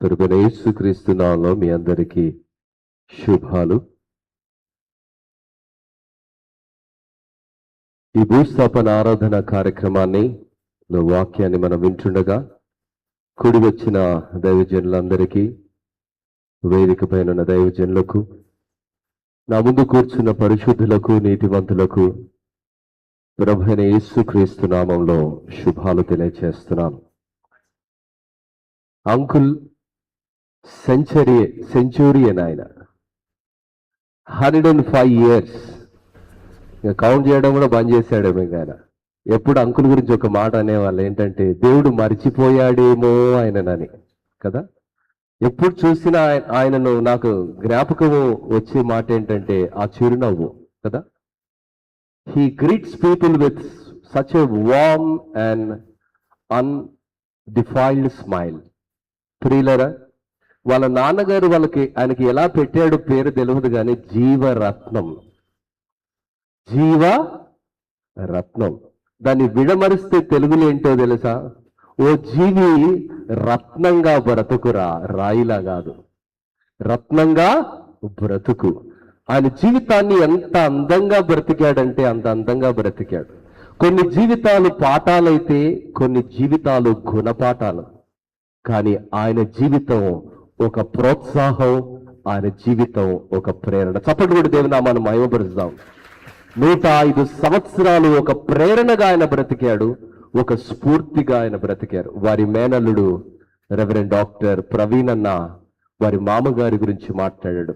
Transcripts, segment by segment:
ప్రభువైన యేసుక్రీస్తు నామములో మీ అందరికీ శుభాలు. ఈ భూస్థాపన ఆరాధన కార్యక్రమాన్ని వాక్యాన్ని మనం వింటుండగా కూడి వచ్చిన దైవజనులందరికీ, వేదిక పైన ఉన్న దైవజనులకు, నా ముందు కూర్చున్న పరిశుద్ధులకు, నీతివంతులకు ప్రభువైన యేసుక్రీస్తు నామములో శుభాలు తెలియచేస్తున్నాను. అంకుల్ సెంచురియన్ ఆయన 105 years. కౌంట్ చేయడం కూడా బంద్ చేశాడేమో. ఆయన ఎప్పుడు అంకుల్ గురించి ఒక మాట అనేవాళ్ళు ఏంటంటే, దేవుడు మర్చిపోయాడేమో ఆయననని కదా. ఎప్పుడు చూసినా ఆయనను నాకు జ్ఞాపకము వచ్చే మాట ఏంటంటే ఆ చిరునవ్వు కదా. He greets people with such a warm and undefiled smile. ప్రియులరా, వాళ్ళ నాన్నగారు ఆయనకి ఎలా పెట్టాడు పేరు తెలియదు కానీ జీవరత్నం. జీవరత్నం దాన్ని విడమరిస్తే తెలుగులో ఏంటో తెలుసా? ఓ జీవి రత్నంగా బ్రతుకురా, రాయిలా కాదు, రత్నంగా బ్రతుకు. ఆయన జీవితాన్ని ఎంత అందంగా బ్రతికాడంటే అంత అందంగా బ్రతికాడు. కొన్ని జీవితాలు పాఠాలైతే, కొన్ని జీవితాలు గుణపాఠాలు. కానీ ఆయన జీవితం ఒక ప్రోత్సాహం, ఆయన జీవితం ఒక ప్రేరణ. చప్పటి కూడా దేవుని నామాన్ని మహిమపరుస్తాం. 105 సంవత్సరాలు ఒక ప్రేరణగా ఆయన బ్రతికాడు, ఒక స్ఫూర్తిగా ఆయన బ్రతికారు. వారి మేనల్లుడు రెవరెండ్ డాక్టర్ ప్రవీణ్ అన్న వారి మామగారి గురించి మాట్లాడాడు.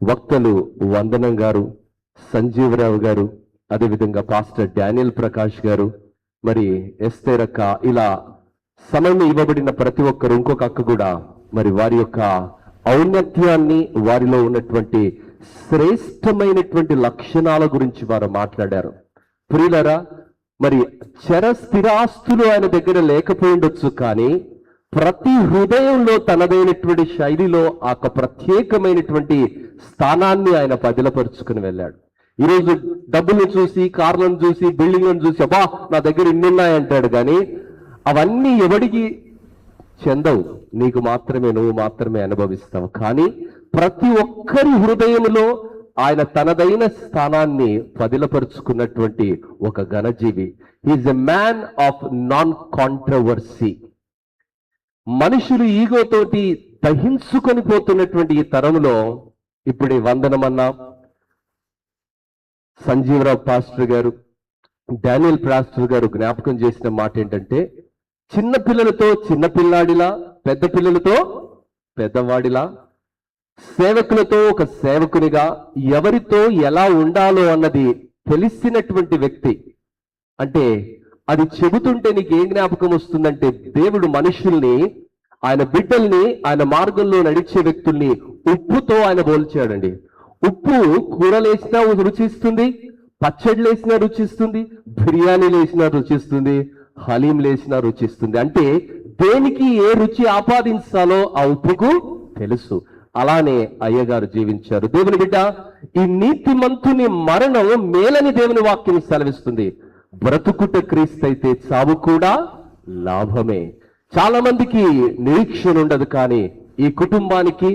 వక్తలు వందనం గారు, సంజీవరావు గారు, అదేవిధంగా పాస్టర్ డానియల్ ప్రకాష్ గారు, మరి ఎస్తేరక్క, ఇలా సమయం ఇవ్వబడిన ప్రతి ఒక్కరు, ఇంకొక అక్క కూడా మరి వారి యొక్క ఔన్నత్యాన్ని, వారిలో ఉన్నటువంటి శ్రేష్టమైనటువంటి లక్షణాల గురించి వారు మాట్లాడారు. ప్రియులరా, మరి స్థిరాస్తులు ఆయన దగ్గర లేకపోయి ఉండొచ్చు, కానీ ప్రతి హృదయంలో తనదైనటువంటి శైలిలో ఆ ప్రత్యేకమైనటువంటి స్థానాన్ని ఆయన పదిలపరుచుకుని వెళ్ళాడు. ఈరోజు డబ్బులను చూసి, కార్లను చూసి, బిల్డింగ్లను చూసి అబ్బా నా దగ్గర ఇన్నున్నాయంటాడు, కానీ అవన్నీ ఎవడికి చెందవు, నీకు మాత్రమే, నువ్వు మాత్రమే అనుభవిస్తావు. కానీ ప్రతి ఒక్కరి హృదయంలో ఆయన తనదైన స్థానాన్ని పదిలపరుచుకున్నటువంటి ఒక ఘనజీవి. He is a man of non controversy. మనుషులు ఈగోతోటి దహించుకొని పోతున్నటువంటి ఈ తరంలో ఇప్పుడు ఈ వందనమన్నా, సంజీవరావు పాస్టర్ గారు, డానియల్ పాస్టర్ గారు జ్ఞాపకం చేసిన మాట ఏంటంటే, చిన్న పిల్లలతో చిన్నపిల్లాడిలా, పెద్ద పిల్లలతో పెద్దవాడిలా, సేవకులతో ఒక సేవకునిగా, ఎవరితో ఎలా ఉండాలో అన్నది తెలిసినటువంటి వ్యక్తి. అంటే అది చెబుతుంటే నీకు ఏం జ్ఞాపకం వస్తుందంటే, దేవుడు మనుషుల్ని, ఆయన బిడ్డల్ని, ఆయన మార్గంలో నడిచే వ్యక్తుల్ని ఉప్పుతో ఆయన పోల్చాడండి. ఉప్పు కూరలేసినా రుచిస్తుంది, పచ్చడిలేసినా రుచిస్తుంది, బిర్యానీలు వేసినా రుచిస్తుంది, హలీం లేసినా రుచిస్తుంది. అంటే దేనికి ఏ రుచి ఆపాదించాలో ఆ ఉప్పుకు తెలుసు. అలానే అయ్యగారు జీవించారు. దేవుని బిడ్డ, ఈ నీతిమంతుని మరణం మేలని దేవుని వాక్యం సెలవిస్తుంది. బ్రతుకుట క్రీస్తు అయితే చావు కూడా లాభమే. చాలా మందికి నిరీక్షణ ఉండదు, కానీ ఈ కుటుంబానికి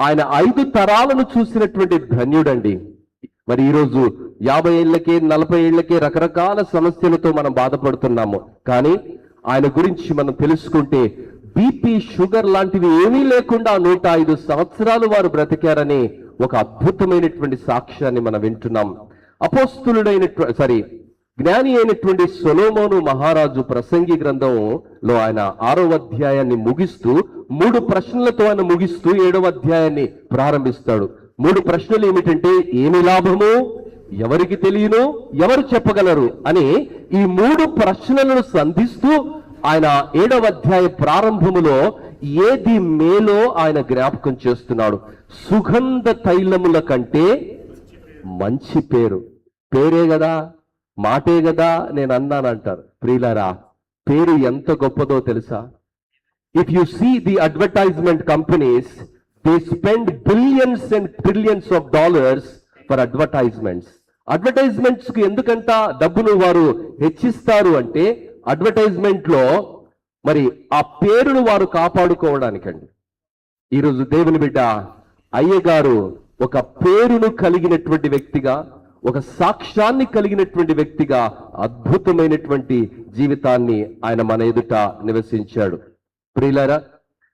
ఆయన 5 తరాలను చూసినటువంటి ధన్యుడండి. మరి ఈరోజు 50 ఏళ్లకే 40 ఏళ్లకే రకరకాల సమస్యలతో మనం బాధపడుతున్నాము, కానీ ఆయన గురించి మనం తెలుసుకుంటే బీపీ, షుగర్ లాంటివి ఏమీ లేకుండా 105 సంవత్సరాలు వారు బ్రతికారని ఒక అద్భుతమైనటువంటి సాక్ష్యాన్ని మనం వింటున్నాం. జ్ఞాని అయినటువంటి సొలొమోను మహారాజు ప్రసంగి గ్రంథంలో ఆయన 6వ అధ్యాయాన్ని ముగిస్తూ 3 ప్రశ్నలతో ఆయన ముగిస్తూ 7వ అధ్యాయాన్ని ప్రారంభిస్తాడు. 3 ప్రశ్నలు ఏమిటంటే, ఏమి లాభము, ఎవరికి తెలియను, ఎవరు చెప్పగలరు అని ఈ 3 ప్రశ్నలను సంధిస్తూ ఆయన 7వ అధ్యాయ ప్రారంభములో ఏది మేలో ఆయన జ్ఞాపకం చేస్తున్నాడు. సుగంధ తైలముల కంటే మంచి పేరు. పేరే కదా, మాటే కదా నేను అన్నానంటారు. ప్రియులారా, పేరు ఎంత గొప్పదో తెలుసా? If you see the advertisement companies, they spend billions and trillions of dollars for advertisements. Advertisements కి ఎందుకంట డబ్బును వారు హెచ్చిస్తారు అంటే, అడ్వర్టైజ్మెంట్ లో మరి ఆ పేరును వారు కాపాడుకోవడానికండి. ఈరోజు దేవుని బిడ్డ అయ్యగారు ఒక పేరును కలిగినటువంటి వ్యక్తిగా, ఒక సాక్ష్యాన్ని కలిగినటువంటి వ్యక్తిగా అద్భుతమైనటువంటి జీవితాన్ని ఆయన మన ఎదుట నివసించాడు. ప్రియులారా,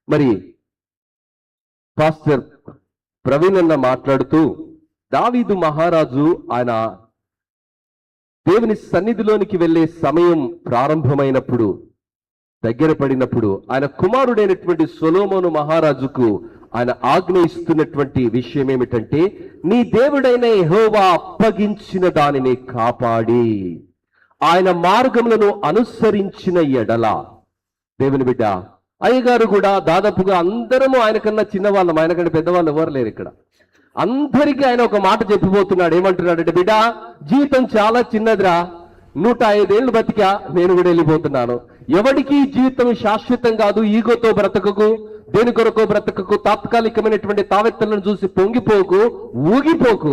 మరి పాస్టర్ ప్రవీణ్ అన్న మాట్లాడుతూ దావీదు మహారాజు ఆయన దేవుని సన్నిధిలోనికి వెళ్ళే సమయం ప్రారంభమైనప్పుడు, దగ్గర పడినప్పుడు ఆయన కుమారుడైనటువంటి సొలొమోను మహారాజుకు ఆయన ఆజ్ఞ ఇస్తున్నటువంటి విషయం ఏమిటంటే, నీ దేవుడైన యెహోవా అప్పగించిన దానిని కాపాడి ఆయన మార్గములను అనుసరించిన ఎడల. దేవుని బిడ్డ అయ్యగారు కూడా దాదాపుగా అందరము ఆయన కన్నా చిన్నవాళ్ళం, ఆయనకంటే పెద్దవాళ్ళు ఎవరు లేరు ఇక్కడ. అందరికీ ఆయన ఒక మాట చెప్పిపోతున్నాడు. ఏమంటున్నాడంటే, బిడ్డ జీవితం చాలా చిన్నదిరా, 105 ఏళ్ళు బతికా, నేను కూడా వెళ్ళిపోతున్నాను. ఎవడికి జీవితం శాశ్వతం కాదు. ఈగోతో బ్రతకకు, దేని కొరకో బ్రతకకు, తాత్కాలికమైనటువంటి తావెత్తలను చూసి పొంగిపోకు, ఊగిపోకు.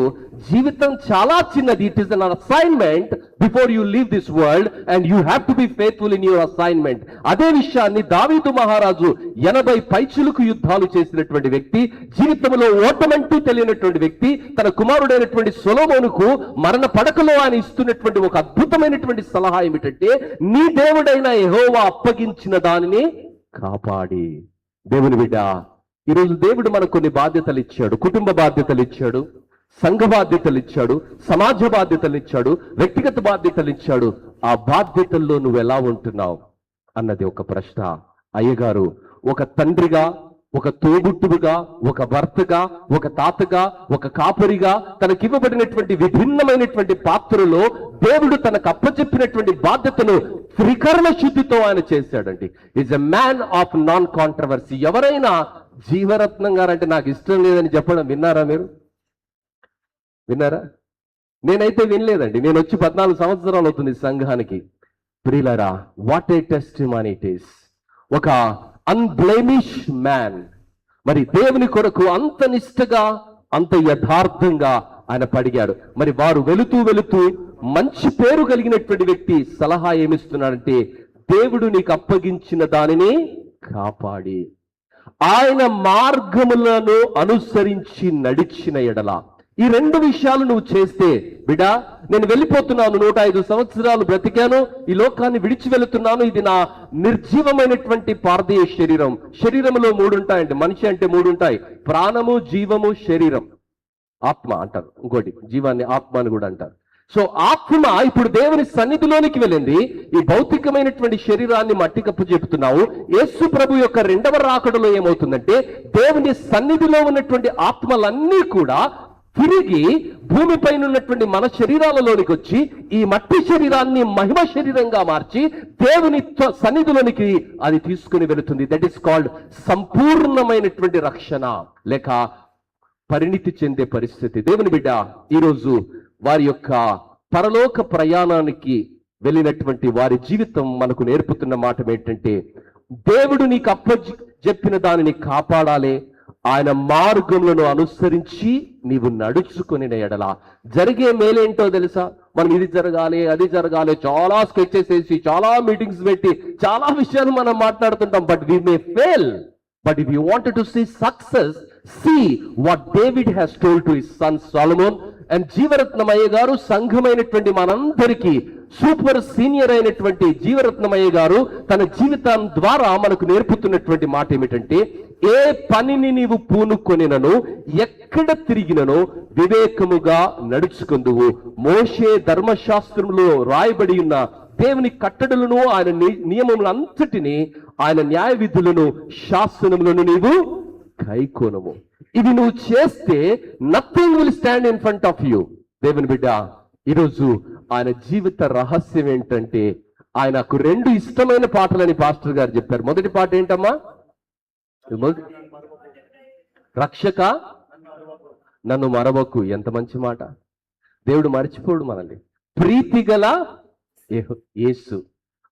జీవితం చాలా చిన్నది. It is an assignment before you leave this world and you have to be faithful in your assignment. అదే విషయాన్ని దావీదు మహారాజు 80 పైచులకు యుద్ధాలు చేసినటువంటి వ్యక్తి, జీవితంలో ఓటమంటూ తెలియనటువంటి వ్యక్తి, తన కుమారుడైనటువంటి సొలొమోనుకు మరణ పడకలో ఆయన ఇస్తున్నటువంటి ఒక అద్భుతమైనటువంటి సలహా ఏమిటంటే, నీ దేవుడైన యెహోవా అప్పగించిన దానిని కాపాడి. దేవుని బిడ్డ, ఈరోజు దేవుడు మనకు కొన్ని బాధ్యతలు ఇచ్చాడు. కుటుంబ బాధ్యతలు ఇచ్చాడు, సంఘ బాధ్యతలు ఇచ్చాడు, సమాజ బాధ్యతలు ఇచ్చాడు, వ్యక్తిగత బాధ్యతలు ఇచ్చాడు. ఆ బాధ్యతల్లో నువ్వు ఎలా ఉంటున్నావు అన్నది ఒక ప్రశ్న. అయ్యగారు ఒక తండ్రిగా, ఒక తోబుట్టువుగా, ఒక భర్తగా, ఒక తాతగా, ఒక కాపరిగా తనకివ్వబడినటువంటి విభిన్నమైనటువంటి పాత్రలో దేవుడు తనకు అప్పచెప్పినటువంటి బాధ్యతను త్రికరణ శుద్ధితో ఆయన చేశాడండి. Is a man of non controversy. ఎవరైనా జీవరత్నం గారంటే నాకు ఇష్టం లేదని చెప్పడం విన్నారా మీరు? విన్నారా? నేనైతే వినలేదండి. నేను వచ్చి 14 సంవత్సరాలు అవుతుంది సంఘానికి. ప్రియులారా, what a testimony it is. ఒక అన్బ్లెమిష్ మ్యాన్. మరి దేవుని కొరకు అంత నిష్ఠగా, అంత యథార్థంగా ఆయన పడిగాడు. మరి వారు వెళుతూ వెళుతూ మంచి పేరు కలిగినటువంటి వ్యక్తి సలహా ఏమిస్తున్నాడంటే, దేవుడు నీకు అప్పగించిన దానిని కాపాడి ఆయన మార్గములను అనుసరించి నడిచిన ఎడల. ఈ 2 విషయాలు నువ్వు చేస్తే, బిడా నేను వెళ్ళిపోతున్నాను, 105 సంవత్సరాలు బ్రతికాను, ఈ లోకాన్ని విడిచి వెళుతున్నాను, ఇది నా నిర్జీవమైనటువంటి పార్థివ శరీరం. శరీరంలో 3 ఉంటాయండి. మనిషి అంటే 3 ఉంటాయి: ప్రాణము, జీవము, శరీరం. ఆత్మ అంటారు, ఇంకోటి జీవాన్ని ఆత్మ అని కూడా అంటారు. సో ఆత్మ ఇప్పుడు దేవుని సన్నిధిలోనికి వెళ్ళింది. ఈ భౌతికమైనటువంటి శరీరాన్ని మట్టి కప్పు చెబుతున్నావు. యేసు ప్రభు యొక్క 2వ రాకడలో ఏమవుతుందంటే, దేవుని సన్నిధిలో ఉన్నటువంటి ఆత్మలన్నీ కూడా తిరిగి భూమిపైన ఉన్నటువంటి మన శరీరాలలోనికి వచ్చి ఈ మట్టి శరీరాన్ని మహిమ శరీరంగా మార్చి దేవుని సన్నిధిలోనికి అది తీసుకుని వెళుతుంది. దట్ ఈస్ కాల్డ్ సంపూర్ణమైనటువంటి రక్షణ, లేక పరిణితి చెందే పరిస్థితి. దేవుని బిడ్డ, ఈరోజు వారి యొక్క పరలోక ప్రయాణానికి వెళ్ళినటువంటి వారి జీవితం మనకు నేర్పుతున్న మాట ఏంటంటే, దేవుడు నీకు చెప్పిన దానిని కాపాడాలి. ఆయన మార్గములను అనుసరించి నీవు నడుచుకుని ఎడల జరిగే మేలేంటో తెలుసా? మనం ఇది జరగాలి, అది జరగాలి, చాలా స్కెచెస్ వేసి, చాలా మీటింగ్స్ పెట్టి, చాలా విషయాలు మనం మాట్లాడుతుంటాం. But we may fail. But if you wanted to see success, see what David has told to his son Solomon. And జీవరత్నమయ్య గారు సంఘమైనటువంటి మనందరికీ సూపర్ సీనియర్ అయినటువంటి జీవరత్నమయ్య గారు తన జీవితం ద్వారా మనకు నేర్పుతున్నటువంటి మాట ఏమిటంటే, ఏ పనిని నీవు పూనుకొనినను, ఎక్కడ తిరిగినను వివేకముగా నడుచుకుందువు. మోషే ధర్మశాస్త్రంలో రాయబడి ఉన్న దేవుని కట్టడలను, ఆయన నియమములంతటిని, ఆయన న్యాయ విధులను, శాసనములను నీవు కైకొనము. ఇవి నువ్వు చేస్తే nothing will stand in front of you. దేవుని బిడ్డ, ఈరోజు ఆయన జీవిత రహస్యం ఏంటంటే, ఆయనకు 2 ఇష్టమైన పాటలని పాస్టర్ గారు చెప్పారు. మొదటి పాట ఏంటమ్మా? రక్షక నన్ను మరవకు. ఎంత మంచి మాట! దేవుడు మర్చిపోడు మనల్ని. ప్రీతిగల యేసు.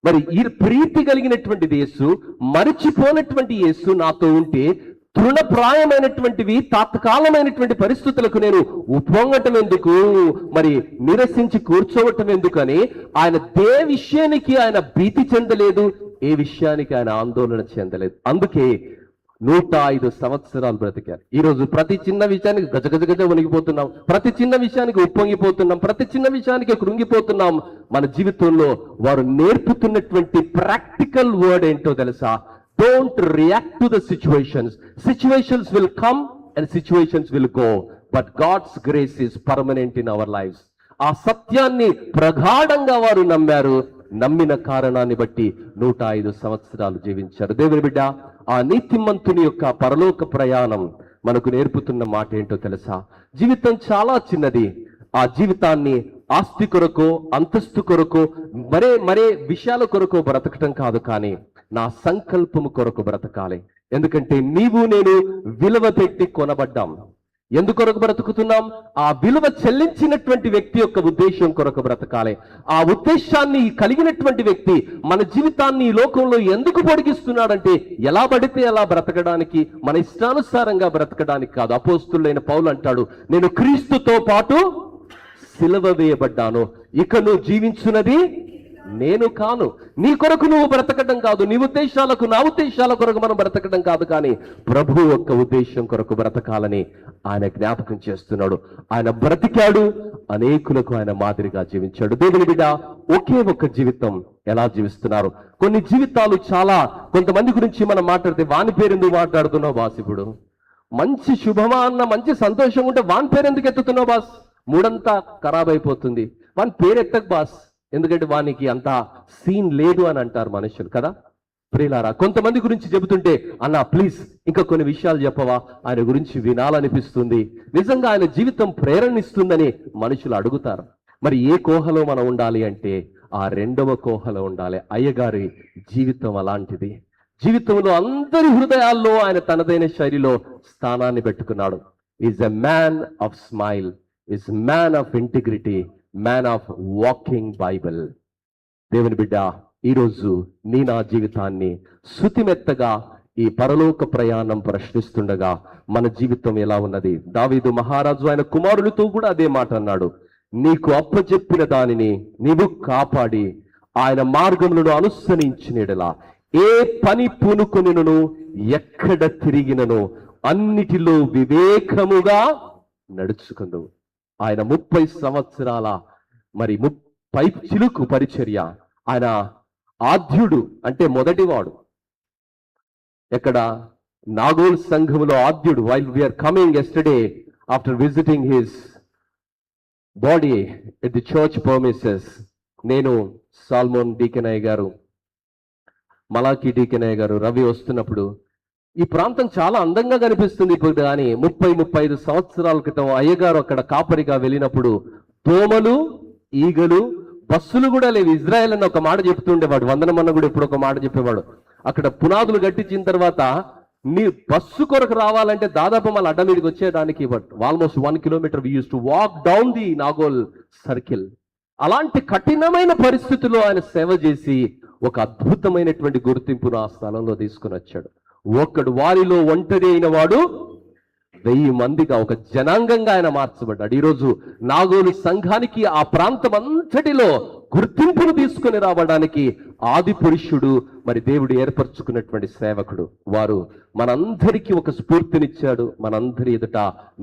మరి ఈ ప్రీతి కలిగినటువంటిది యేసు, మరిచిపోనటువంటి యేసు నాతో ఉంటే తృణప్రాయమైనటువంటివి, తాత్కాలమైనటువంటి పరిస్థితులకు నేను ఉప్పొంగటం ఎందుకు, మరి నిరసించి కూర్చోవటం ఎందుకని ఆయన ఏ విషయానికి ఆయన భీతి చెందలేదు, ఏ విషయానికి ఆయన ఆందోళన చెందలేదు. అందుకే 105 సంవత్సరాలు బ్రతికారు. ఈరోజు ప్రతి చిన్న విషయానికి గజ వణిగిపోతున్నాం, ప్రతి చిన్న విషయానికి ఉప్పొంగిపోతున్నాం, ప్రతి చిన్న విషయానికి కృంగిపోతున్నాం. మన జీవితంలో వారు నేర్పుతున్నటువంటి ప్రాక్టికల్ వర్డ్ ఏంటో తెలుసా? Don't react to the situations will come and situations will go, but God's grace is permanent in our lives. ఆ సత్యాన్ని ప్రగాఢంగా వారు నమ్మారు. నమ్మిన కారణాన్ని బట్టి 105 సంవత్సరాలు జీవించారు. దేవుని బిడ్డ, ఆ నీతిమంతుని యొక్క పరలోక ప్రయాణం మనకు నేర్పుతున్న మాట ఏంటో తెలుసా? జీవితం చాలా చిన్నది. ఆ జీవితాన్ని ఆస్తి కొరకో, అంతస్తు కొరకో, మరే విషయాల కొరకో బ్రతకటం కాదు, కానీ నా సంకల్పము కొరకు బ్రతకాలి. ఎందుకంటే నీవు నేను విలువ పెట్టి కొనబడ్డాం. ఎందుకొరకు బ్రతుకుతున్నాం? ఆ విలువ చెల్లించినటువంటి వ్యక్తి యొక్క ఉద్దేశం కొరకు బ్రతకాలి. ఆ ఉద్దేశాన్ని కలిగినటువంటి వ్యక్తి మన జీవితాన్ని ఈ లోకంలో ఎందుకు పొడిగిస్తున్నాడంటే ఎలా పడితే అలా బ్రతకడానికి, మన ఇష్టానుసారంగా బ్రతకడానికి కాదు. అపోస్తులైన పౌలు అంటాడు, నేను క్రీస్తుతో పాటు సిలువ వేయబడ్డాను, ఇక నువ్వు జీవించున్నది నేను కాను. నీ కొరకు నువ్వు బ్రతకడం కాదు, నీ ఉద్దేశాలకు నా ఉద్దేశాల కొరకు మనం బ్రతకడం కాదు, కానీ ప్రభు యొక్క ఉద్దేశం కొరకు బ్రతకాలని ఆయన జ్ఞాపకం చేస్తున్నాడు. ఆయన బ్రతికాడు, అనేకులకు ఆయన మాదిరిగా జీవించాడు. దేవుని బిడ్డ, ఒకే ఒక్క జీవితం ఎలా జీవిస్తున్నారు? కొన్ని జీవితాలు చాలా, కొంతమంది గురించి మనం మాట్లాడితే వాని పేరు ఎందుకు మాట్లాడుతున్నావు బాస్? ఇప్పుడు మంచి శుభమా అన్న మంచి సంతోషం ఉంటే వాని పేరు ఎందుకు ఎత్తుతున్నావు బాస్? మూడంతా ఖరాబ్ అయిపోతుంది. వాని పేరు ఎత్తకు బాస్, ఎందుకంటే వానికి అంత సీన్ లేదు అని అంటారు మనుషులు కదా. ప్రియులారా, కొంతమంది గురించి చెబుతుంటే అన్న ప్లీజ్ ఇంకా కొన్ని విషయాలు చెప్పవా, ఆయన గురించి వినాలనిపిస్తుంది, నిజంగా ఆయన జీవితం ప్రేరణిస్తుందని మనుషులు అడుగుతారు. మరి ఏ కోహలో మనం ఉండాలి అంటే ఆ రెండవ కోహలో ఉండాలి. అయ్యగారి జీవితం అలాంటిది. జీవితంలో అందరి హృదయాల్లో ఆయన తనదైన శైలిలో స్థానాన్ని పెట్టుకున్నాడు. Is a man of smile, is man of integrity, man of walking Bible. దేవుని బిడ్డ, ఈరోజు నీ నా జీవితాన్ని శృతిమెత్తగా ఈ పరలోక ప్రయాణం ప్రశ్నిస్తుండగా మన జీవితం ఎలా ఉన్నది? దావీదు మహారాజు ఆయన కుమారులతో కూడా అదే మాట అన్నాడు, నీకు అప్పచెప్పిన దానిని నీవు కాపాడి ఆయన మార్గములను అనుసరించినలా ఏ పని పూనుకొనినను ఎక్కడ తిరిగినను అన్నిటిలో వివేకముగా నడుచుకుందువు. ఆయన 30 సంవత్సరాల చిలుకు పరిచర్య. ఆయన ఆద్యుడు అంటే మొదటివాడు. ఎక్కడ? నాగోల్ సంఘములో ఆద్యుడు. While we are coming yesterday after visiting his body at the church premises, నేను, సాల్మోన్ డీకెనయ్య గారు, మలాకి డీకెనయ్య గారు, రవి వస్తున్నప్పుడు ఈ ప్రాంతం చాలా అందంగా కనిపిస్తుంది ఇప్పుడు, కానీ 30-35 సంవత్సరాల క్రితం అయ్యగారు అక్కడ కాపరిగా వెళ్ళినప్పుడు దోమలు, ఈగలు, బస్సులు కూడా లేవు. ఇజ్రాయెల్ అని ఒక మాట చెప్తుండేవాడు, వందనమన్న కూడా ఇప్పుడు ఒక మాట చెప్పేవాడు. అక్కడ పునాదులు కట్టించిన తర్వాత నీ బస్సు కొరకు రావాలంటే దాదాపు మళ్ళీ అడ్డ మీదకి వచ్చేదానికి almost 1 kilometre we use to walk down the Nagole circle. అలాంటి కఠినమైన పరిస్థితుల్లో ఆయన సేవ చేసి ఒక అద్భుతమైనటువంటి గుర్తింపును ఆ స్థలంలో తీసుకుని వచ్చాడు. ఒక్కడు వారిలో ఒంటరి అయిన వాడు 1000 మందిగా ఒక జనాంగంగా ఆయన మార్చబడ్డాడు. ఈరోజు నాగోలు సంఘానికి ఆ ప్రాంతం అంతటిలో గుర్తింపును తీసుకుని రావడానికి ఆది పురుషుడు, మరి దేవుడు ఏర్పరచుకున్నటువంటి సేవకుడు. వారు మనందరికీ ఒక స్ఫూర్తినిచ్చాడు, మనందరి ఎదుట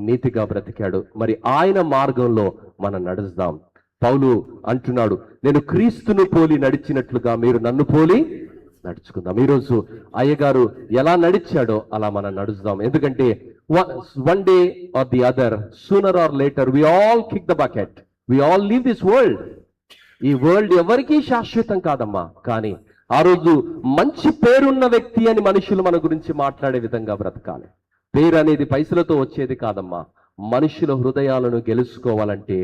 నీతిగా బ్రతికాడు. మరి ఆయన మార్గంలో మనం నడుస్తాం. పౌలు అంటున్నాడు, నేను క్రీస్తును పోలి నడిచినట్లుగా మీరు నన్ను పోలి నడుచుకుందాం. ఈరోజు అయ్యగారు ఎలా నడిచాడో అలా మనం నడుచుదాం. ఎందుకంటే one day or the other, sooner or later, we all kick the bucket, we all leave this world. ఈ వరల్డ్ ఎవరికీ శాశ్వతం కాదమ్మా. కానీ ఆ రోజు మంచి పేరున్న వ్యక్తి అని మనుషులు మన గురించి మాట్లాడే విధంగా బ్రతకాలి. పేరు అనేది పైసలతో వచ్చేది కాదమ్మా. మనుషుల హృదయాలను గెలుచుకోవాలంటే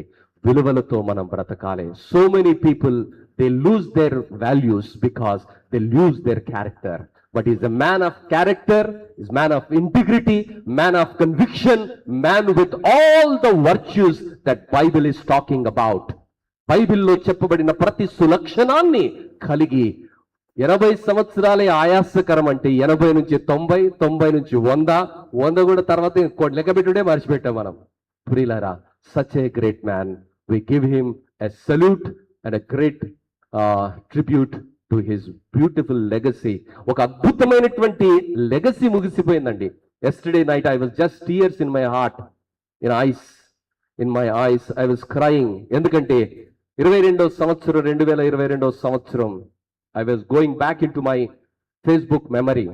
విలువలతో మనం బ్రతకాలి. So many people they lose their values because they lose their character. But he is a man of character, is man of integrity, man of conviction, man with all the virtues that Bible is talking about. బైబిల్లో చెప్పబడిన ప్రతి సులక్షణాన్ని కలిగి 80 సంవత్సరాలే ఆయాసకరం అంటే 80 నుంచి 90, 90 నుంచి 100, 100 కూడా తర్వాత లెక్క పెట్టుడే మర్చిపెట్టాం మనం. ప్రియులారా, such a great man, we give him a salute and a great tribute to his beautiful legacy. ఒక అద్భుతమైనటువంటి లెగసీ ముగిసిపోయిందండి. Yesterday night I was just tears in my heart, in my eyes I was crying. ఎందుకంటే 2022 సంవత్సరం I was going back in to my Facebook memory.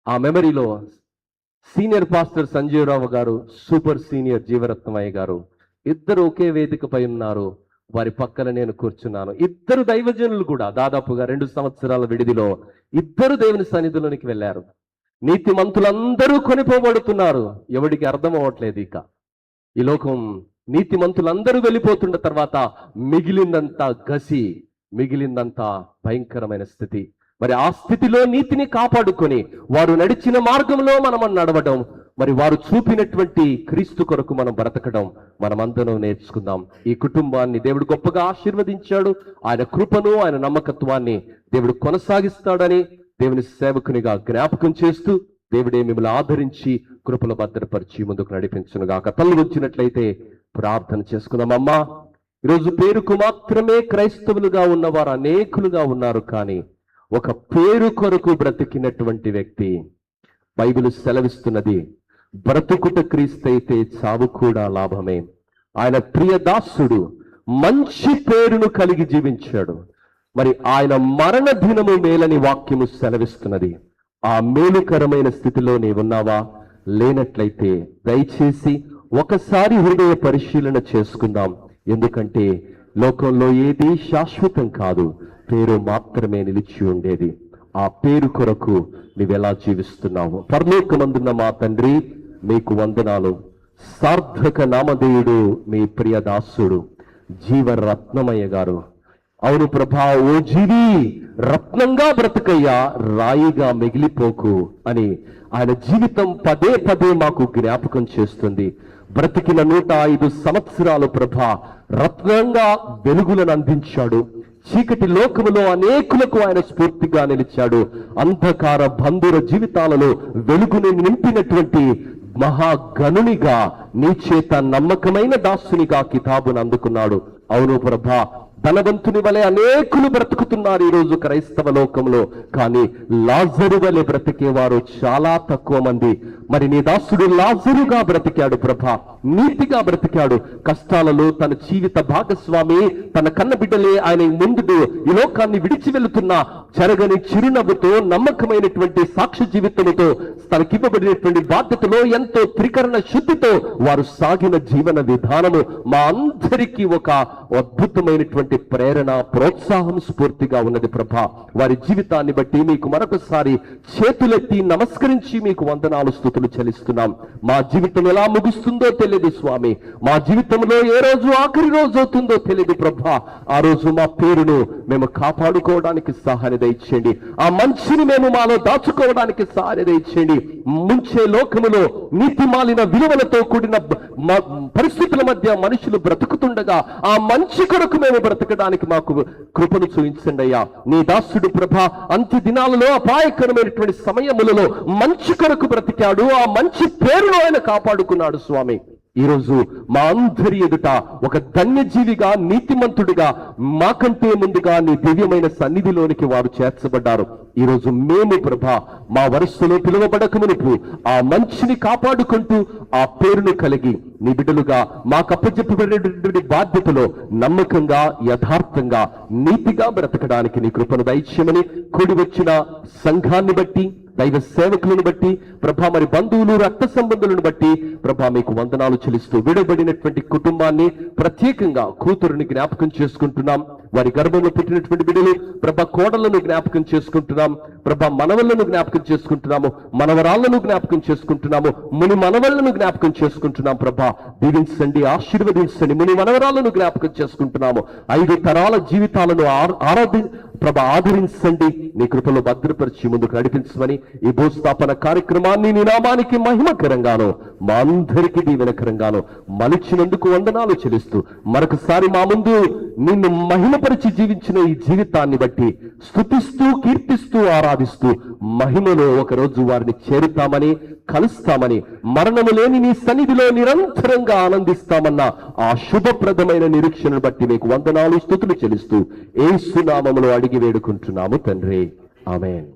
ఆ మెమరీలో senior pastor Sanjeeva Rao గారు, super senior జీవరత్నమయ్య గారు ఇద్దరు ఒకే వేదికపై ఉన్నారు. వారి పక్కన నేను కూర్చున్నాను. ఇద్దరు దైవజనులు కూడా దాదాపుగా 2 సంవత్సరాల విడిదిలో ఇద్దరు దేవుని సన్నిధిలోనికి వెళ్ళారు. నీతిమంతులందరూ కొనిపోబడుతున్నారు. ఎవడికి అర్థం అవ్వట్లేదు. ఇక ఈ లోకం నీతిమంతులందరూ వెళ్ళిపోతున్న తర్వాత మిగిలిందంతా గసి, మిగిలిందంతా భయంకరమైన స్థితి. మరి ఆ స్థితిలో నీతిని కాపాడుకొని వారు నడిచిన మార్గంలో మనం నడవడం, మరి వారు చూపినటువంటి క్రీస్తు కొరకు మనం బ్రతకడం మనమందరం నేర్చుకుందాం. ఈ కుటుంబాన్ని దేవుడు గొప్పగా ఆశీర్వదించాడు. ఆయన కృపను, ఆయన నమ్మకత్వాన్ని దేవుడు కొనసాగిస్తాడని దేవుని సేవకునిగా జ్ఞాపకం చేస్తూ దేవుడే మిమ్మల్ని ఆదరించి కృపలో భద్రపరిచి ముందుకు నడిపించునుగాక. తల్లి వచ్చినట్లయితే ప్రార్థన చేసుకుందాం. అమ్మా, ఈరోజు పేరుకు మాత్రమే క్రైస్తవులుగా ఉన్నవారు అనేకులుగా ఉన్నారు. కానీ ఒక పేరు కొరకు బ్రతికినటువంటి వ్యక్తి, బైబిల్ సెలవిస్తున్నది, బ్రతుకుట క్రీస్తైతే చావు కూడా లాభమే. ఆయన ప్రియ దాసుడు మంచి పేరును కలిగి జీవించాడు. మరి ఆయన మరణ దినము మేలని వాక్యము సెలవిస్తున్నది. ఆ మేలుకరమైన స్థితిలో నీవున్నావా? లేనట్లయితే దయచేసి ఒకసారి హృదయ పరిశీలన చేసుకుందాం. ఎందుకంటే లోకంలో ఏది శాశ్వతం కాదు, పేరు మాత్రమే నిలిచి ఉండేది. ఆ పేరు కొరకు నీవెలా జీవిస్తున్నావు? పరలోకమందున్న మా తండ్రి, మీకు వందనాలు. సార్థక నామధేయుడు మీ ప్రియ దాసుడు జీవరత్నమయ్య గారు. అవును ప్రభా, ఓ జీవి, రత్నంగా బ్రతకయ్యా, రాయిగా మిగిలిపోకు అని ఆయన జీవితం పదే పదే మాకు జ్ఞాపకం చేస్తుంది. బ్రతికిన 105 సంవత్సరాలు ప్రభా రత్నంగా వెలుగులను అందించాడు. చీకటి లోకములో అనేకులకు ఆయన స్ఫూర్తిగా నిలిచాడు. అంధకార బంధుర జీవితాలలో వెలుగుని నింపినటువంటి మహాగణునిగా నీ చేత నమ్మకమైన దాసునిగా కితాబును అందుకున్నాడు. అవును ప్రభా, ధనవంతుని వలె అనేకులు బ్రతుకుతున్నారు ఈరోజు క్రైస్తవ లోకంలో. కానీ లాజరు వలె బ్రతికేవారు చాలా తక్కువ మంది. మరి నీ దాసుడు లాజరుగా బ్రతికాడు ప్రభా, నీతిగా బ్రతికాడు. కష్టాలలో తన జీవిత భాగస్వామి, తన కన్న బిడ్డలే ఆయన ముందు ఈ లోకాన్ని విడిచి వెళుతున్న చెరగని చిరునవ్వుతో, నమ్మకమైనటువంటి సాక్ష్య జీవితంతో, తనకివ్వబడినటువంటి బాధ్యతలో ఎంతో త్రికరణ శుద్ధితో వారు సాగిన జీవన విధానము మా అందరికీ ఒక అద్భుతమైనటువంటి ప్రేరణ, ప్రోత్సాహం, స్ఫూర్తిగా ఉన్నది ప్రభా. వారి జీవితాన్ని బట్టి మీకు మరొకసారి చేతులెత్తి నమస్కరించి మీకు వందనాలు, స్తుతులు చెల్లిస్తున్నాం. మా జీవితం ఎలా ముగుస్తుందో తెలియదు స్వామి. మా జీవితంలో ఏ రోజు ఆఖరి రోజు అవుతుందో తెలియదు ప్రభా. ఆ రోజు మా పేరును మేము కాపాడుకోవడానికి సహాయం దయచేయండి. ఆ మంచిని మేము మాలో దాచుకోవడానికి సహాయం దయచేయండి. ముంచే లోకములో నీతి మాలిన విలువలతో కూడిన పరిస్థితుల మధ్య మనుషులు బ్రతుకుతుండగా ఆ మంచి కొరకు మేము బ్రతకడానికి మాకు కృపను చూపించండి అయ్యా. నీ దాసుడు ప్రభా అంత్య దినాలలో, అపాయకరమైనటువంటి సమయములలో మంచి కొరకు బ్రతికాడు. ఆ మంచి పేరును ఆయన కాపాడుకున్నాడు స్వామి. ఈరోజు మా అందరి ఎదుట ఒక ధన్యజీవిగా, నీతిమంతుడిగా, మాకంటే ముందుగా నీ దివ్యమైన సన్నిధిలోనికి వారు చేర్చబడ్డారు. ఈరోజు మేము ప్రభా మా వరుసలో పిలువబడక మునుపు ఆ మంచిని కాపాడుకుంటూ ఆ పేరును కలిగి నీ బిడ్డలుగా మాకు అప్పచెప్పబడినటువంటి బాధ్యతలో నమ్మకంగా, యథార్థంగా, నీతిగా బ్రతకడానికి నీ కృపను దయచేయమని, కూడి వచ్చిన సంఘాన్ని బట్టి, దైవ సేవకులను బట్టి ప్రభా, మరి బంధువులు, రక్త సంబంధులను బట్టి ప్రభా మీకు వందనాలు చెల్లిస్తూ విడబడినటువంటి కుటుంబాన్ని, ప్రత్యేకంగా కూతురుని జ్ఞాపకం చేసుకుంటున్నాం. వారి గర్భంలో పుట్టినటువంటి బిడ్డలు ప్రభా, కోడళ్లను జ్ఞాపకం చేసుకుంటున్నాం ప్రభా, మనవళ్లను జ్ఞాపకం చేసుకుంటున్నాము, మనవరాళ్లను జ్ఞాపకం చేసుకుంటున్నాము, ముని మనవళ్లను జ్ఞాపకం చేసుకుంటున్నాం ప్రభా. దీవించండి, ఆశీర్వదించండి. ముని మనవరాళ్లను జ్ఞాపకం చేసుకుంటున్నాము. 5 తరాల జీవితాలను ప్రభా ఆదరించండి. నీ కృపలో భద్రపరిచి ముందుకు నడిపించమని ఈ భూస్థాపన కార్యక్రమాన్ని నీ నామానికి మహిమకరంగాను, మా అందరికీ దీవెనకరంగాను మలిచినందుకు వందనాలు చెల్లిస్తూ, మరొకసారి మా ముందు నిన్ను మహిమపరిచి జీవించిన ఈ జీవితాన్ని బట్టి స్తుతిస్తూ, కీర్తిస్తూ, ఆరాధిస్తూ మహిమలో ఒకరోజు వారిని చేరుతామని కలుస్తామని, మరణము లేని నీ సన్నిధిలో నిరంతరంగా ఆనందిస్తామన్న ఆ శుభప్రదమైన నిరీక్షణను బట్టి మీకు వందనాలు స్తుతులు చెల్లిస్తూ యేసు నామములో అడిగి వేడుకుంటున్నాము తండ్రి. ఆమేన్.